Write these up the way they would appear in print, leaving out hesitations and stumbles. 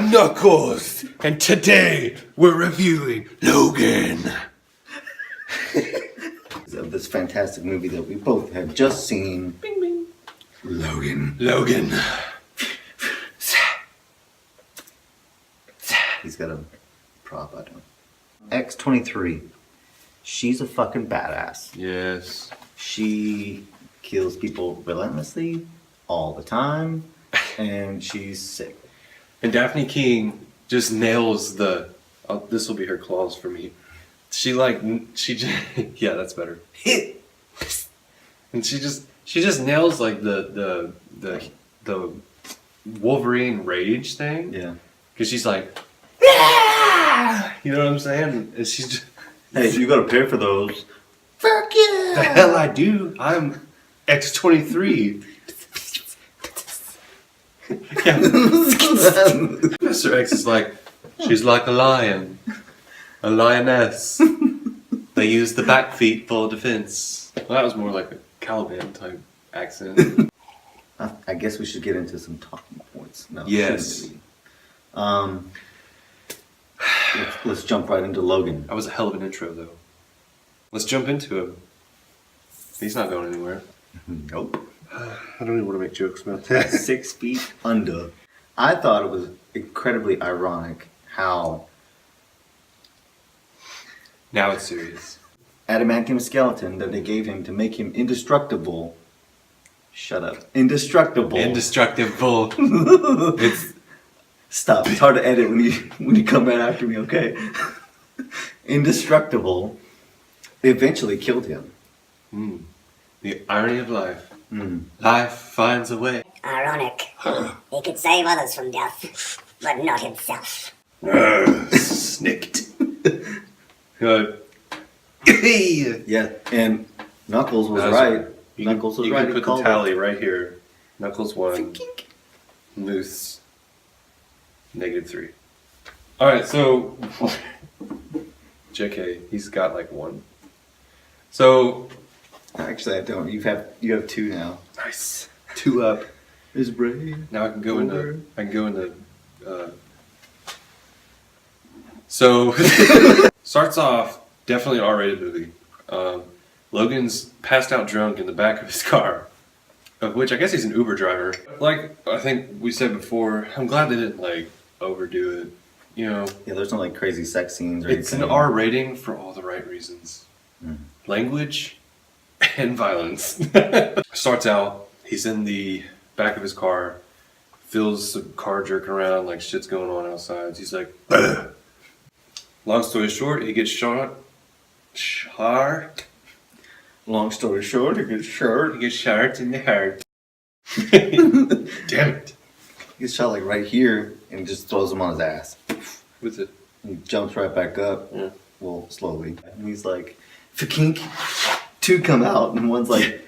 I'm Knuckles, and today we're reviewing Logan. Of this fantastic movie that we both have just seen. Bing bing. Logan. He's got a prop, I don't. X-23. She's a fucking badass. Yes. She kills people relentlessly all the time, and she's sick. And Daphne King just nails the. Oh, this will be her claws for me. She just yeah, that's better. And she just nails like the Wolverine rage thing. Yeah. Because she's like, ah! You know what I'm saying? And she's just, hey, you gotta pay for those. Fuck yeah! The hell I do. I'm X-23. Yeah. Professor X is like, she's like a lion. A lioness. They use the back feet for defense. Well, that was more like a Caliban type accent. I guess we should get into some talking points. No, yes. Let's jump right into Logan. That was a hell of an intro, though. Let's jump into him. He's not going anywhere. Nope. I don't even want to make jokes about that. 6 feet under. I thought it was incredibly ironic how Now it's serious. adamantium skeleton that they gave him to make him indestructible. Shut up. Indestructible. Indestructible. It's Stop. It's hard to edit when you come right after me, okay? Indestructible eventually killed him. the irony of life. Mm. Life finds a way. Ironic. He could save others from death, but not himself. Snicked. Good. Yeah, and Knuckles was That right. You Knuckles was you right. can He put the called tally it. right here. Knuckles 1. Moose -3. Alright, so JK, he's got like 1. So Actually, I don't. You have 2 now. nice. 2 up. His brain. Now I can go into so starts off definitely an R-rated movie. Logan's passed out drunk in the back of his car, of which I guess he's an Uber driver. Like I think we said before, I'm glad they didn't like overdo it. You know, Yeah, there's no like crazy sex scenes or it's anything. an R rating for all the right reasons. Language and violence. Starts out, he's in the back of his car, feels the car jerking around like shit's going on outside. He's like, ugh. Long story short, he gets shot. Long story short, it gets short. He gets shot in the heart. Damn it. He gets shot like right here and just throws him on his ass. With it. He jumps right back up. Yeah. Well, slowly. And he's like, "Fakink." 2 come out, and one's like,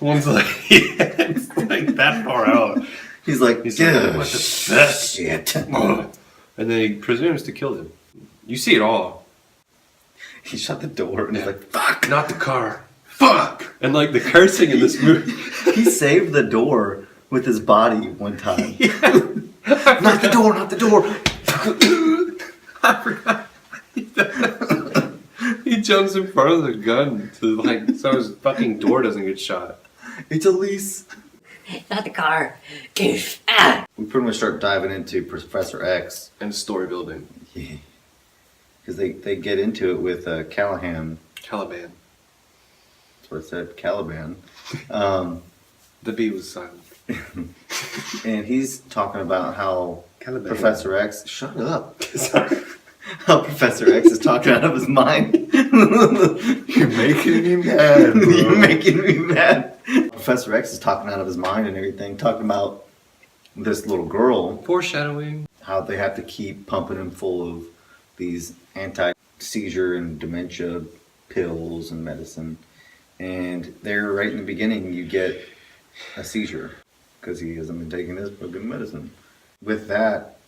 One's like, yeah, it's like that far out. he's like, He's "Yeah, like, what the best? shit." And then he presumes to kill him. You see it all. He shut the door and Yeah. he's like, "Fuck." Not the car. Fuck! And like the cursing in this movie. He saved the door with his body one time. Yeah. Not the door, not the door. I forgot. He jumps in front of the gun to like so his fucking door doesn't get shot. It's Elise. Not the car. Ah! We pretty much start diving into Professor X. And story building. Yeah. Because they get into it with Callahan. Caliban. That's what it said, Caliban. The B was silent. And he's talking about how Caliban. Professor X... Shut up. Sorry. How Professor X is talking out of his mind. You're making me mad, bro. You're making me mad. Professor X is talking out of his mind and everything, talking about this little girl, Foreshadowing. how they have to keep pumping him full of these anti-seizure and dementia pills and medicine. And there, right in the beginning, you get a seizure because he hasn't been taking his fucking medicine. With that,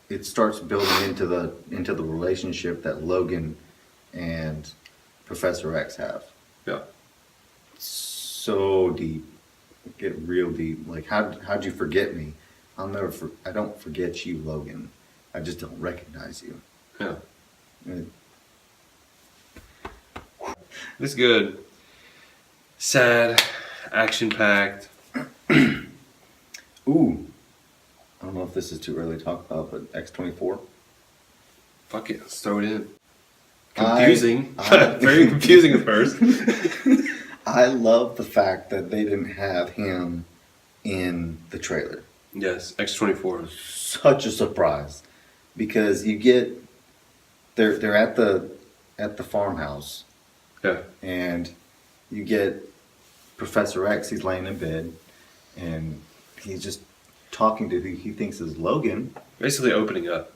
it starts building into the relationship that Logan and Professor X have. Yeah. So deep, get real deep. Like, how'd you forget me? I don't forget you, Logan. I just don't recognize you. Yeah. And It's good. Sad, action-packed. ooh, I don't know if this is too early to talk about, but X-24. Fuck it, let's throw it in. I- Confusing. I- Very confusing at first. I love the fact that they didn't have him in the trailer. Yes, X-24. Such a surprise, because you get they're at the farmhouse, Yeah. and you get Professor X. He's laying in bed, and he's just talking to who he thinks is Logan. Basically opening up,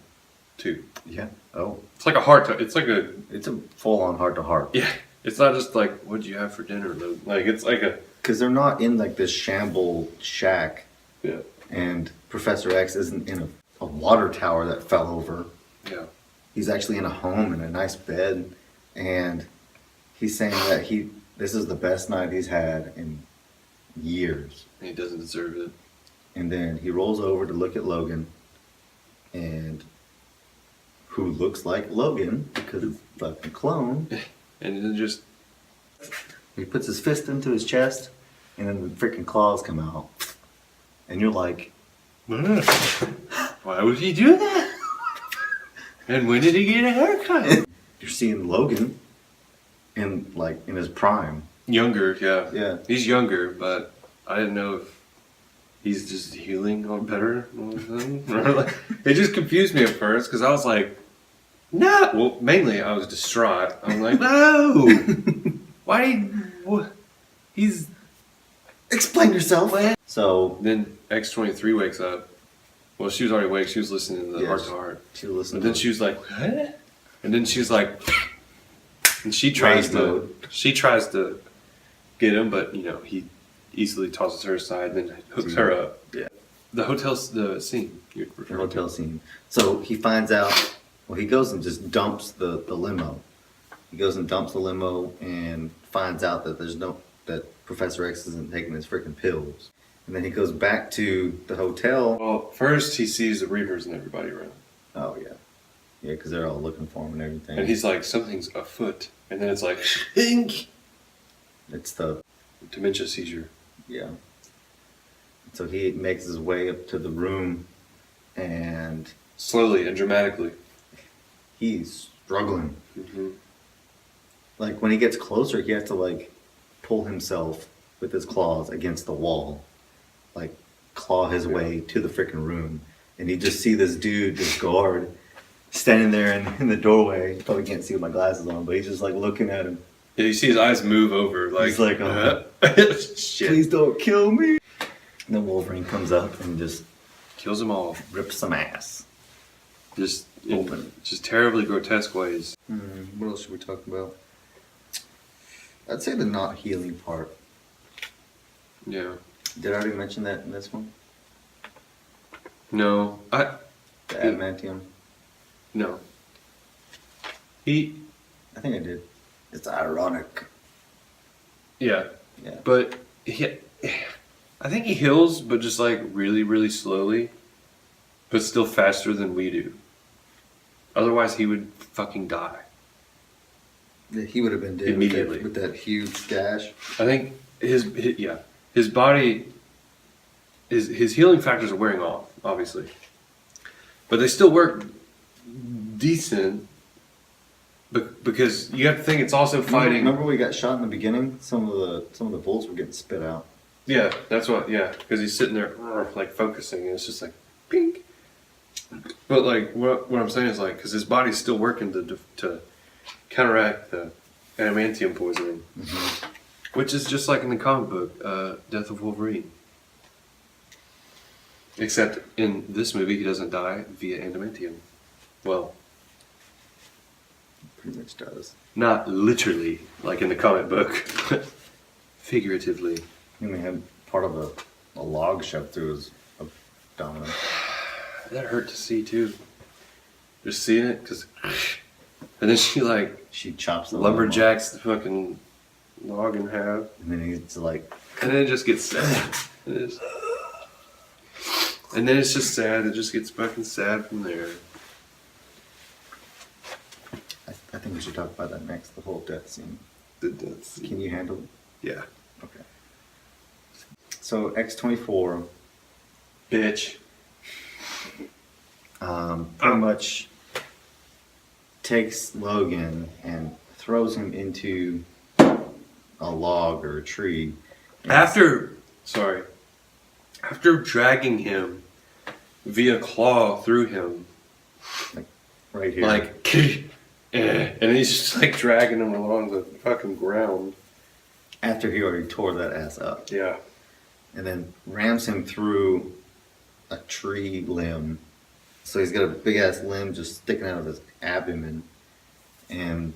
too. Yeah. Oh, It's like a heart to, it's like a, it's a full-on heart-to-heart. yeah. It's not just like, what'd you have for dinner, Luke? Like, it's like a, Because they're not in like this shamble shack, yeah. and Professor X isn't in a water tower that fell over. Yeah. He's actually in a home in a nice bed, and he's saying that this is the best night he's had in years. And he doesn't deserve it. And then he rolls over to look at Logan, and who looks like Logan because it's a fucking clone. And then just, He puts his fist into his chest, and then the freaking claws come out, and you're like, why would he do that? And when did he get a haircut? you're seeing Logan in his prime. Younger, yeah. Yeah. He's younger, but I didn't know if he's just healing on better. Or like, it just confused me at first because I was like, no. Well, mainly I was distraught. I'm like, no. Why? He's. Explain yourself. So Then X-23 wakes up. Well, she was already awake. She was listening to the Yes. heart to heart. she listened. And then she was like, what? And then she's like, and she tries Rage mode. to get him, but he easily tosses her aside and then hooks her up. Yeah. The scene. The hotel scene. So he finds out. Well, he goes and just dumps the limo. He goes and dumps the limo and finds out that that Professor X isn't taking his freaking pills. And then he goes back to the hotel. Well, first he sees the Reapers and everybody around. Oh yeah, yeah, because they're all looking for him and everything. And he's like, something's afoot. And then it's like, pink! It's the Dementia seizure. yeah. So he makes his way up to the room, and Slowly and dramatically. he's struggling. Mm-hmm. Like when he gets closer, he has to like pull himself with his claws against the wall, like claw his way to the freaking room. And you just see this dude, this guard, standing there in the doorway. You probably can't see with my glasses on, but he's just like looking at him. Yeah, you see his eyes move over. Like, He's like, shit. Please don't kill me. And then Wolverine comes up and just Kills them all. rips some ass. Just Open. Just terribly grotesque ways. What else should we talk about? I'd say the not healing part. Yeah. Did I already mention that in this one? No. The adamantium? No. I think I did. It's ironic. Yeah. Yeah. But I think he heals, but just like really, really slowly, but still faster than we do. Otherwise, he would fucking die. He would have been dead Immediately. with that huge gash. I think his body, his healing factors are wearing off, obviously, but they still work decent. Because you have to think it's also fighting. Remember we got shot in the beginning? Some of the bullets were getting spit out. Yeah, that's what. Yeah, because he's sitting there like focusing, and it's just like pink. But like what I'm saying is like because his body's still working to counteract the adamantium poisoning, which is just like in the comic book, Death of Wolverine. Except in this movie, he doesn't die via adamantium. Well, Pretty much does. not literally like in the comic book, but figuratively. He only had part of a log shoved through his abdomen. That hurt to see too. Just seeing it, cause, and then she like She chops the lumberjacks the fucking log in half, and then he's like, and then it just gets sad. It is. And then it's just sad. It just gets fucking sad from there. I think we should talk about that next. The whole death scene. The death scene. Can you handle it? Yeah. Okay. So X-24, Bitch. pretty much takes Logan and throws him into a log or a tree. After dragging him via claw through him, Like right here. like, and he's just like dragging him along the fucking ground. After he already tore that ass up. Yeah. And then rams him through a tree limb. So he's got a big ass limb just sticking out of his abdomen. And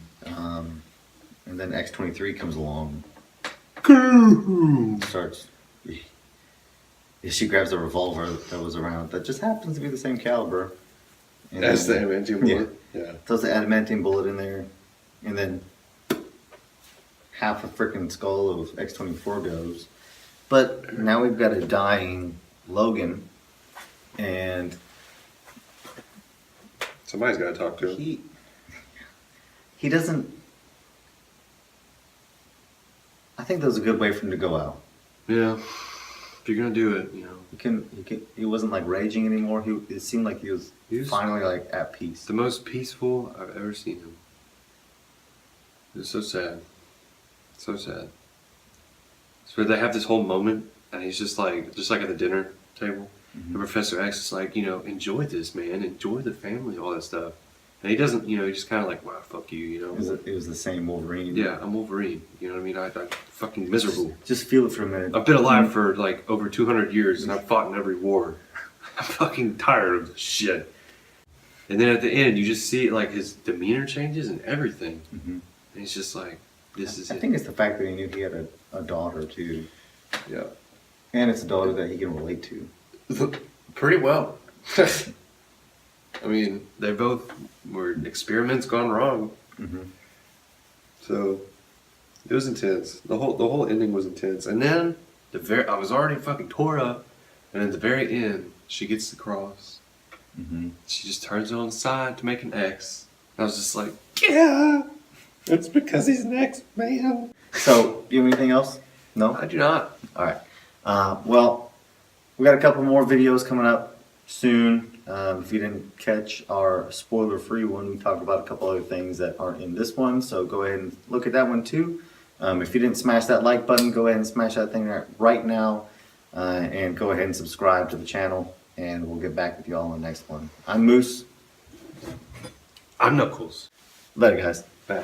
then X-23 comes along. Starts. She grabs a revolver that was around that just happens to be the same caliber. And That's the then adamantium bullet. Yeah. throws the adamantium bullet in there, and then half a freaking skull of X-24 goes. But now we've got a dying Logan, and Somebody's got to talk to him. he doesn't. I think that was a good way for him to go out. Yeah. If you're gonna do it, you know. He wasn't like raging anymore. It seemed like he was finally like at peace. The most peaceful I've ever seen him. It's so sad. So sad. It's where they have this whole moment, and he's just like at the dinner table. Mm-hmm. And Professor X is like, you know, enjoy this, man. Enjoy the family, all that stuff. And he doesn't, you know, he's just kind of like, wow, fuck you, you know. It was the same Wolverine. Yeah, I'm Wolverine. You know what I mean? I'm fucking miserable. Just feel it for a minute. I've been alive for like over 200 years, and I've fought in every war. I'm fucking tired of this shit. And then at the end, you just see like his demeanor changes and everything. Mm-hmm. And he's just like, this is I it. think it's the fact that he knew he had a daughter too, Yeah. and it's a daughter that he can relate to. Pretty well. I mean, they both were experiments gone wrong. Mm-hmm. So it was intense. The whole ending was intense. And then I was already fucking tore up. And at the very end, she gets the cross. Mm-hmm. She just turns it on the side to make an X. I was just like, yeah, it's because he's an X-Man. So, you have anything else? No? I do not. All right. Well, we got a couple more videos coming up soon. If you didn't catch our spoiler-free one, we talked about a couple other things that aren't in this one. So go ahead and look at that one too. If you didn't smash that like button, go ahead and smash that thing right now. And go ahead and subscribe to the channel. And we'll get back with you all on the next one. I'm Moose. I'm Knuckles. Later, guys. Bye.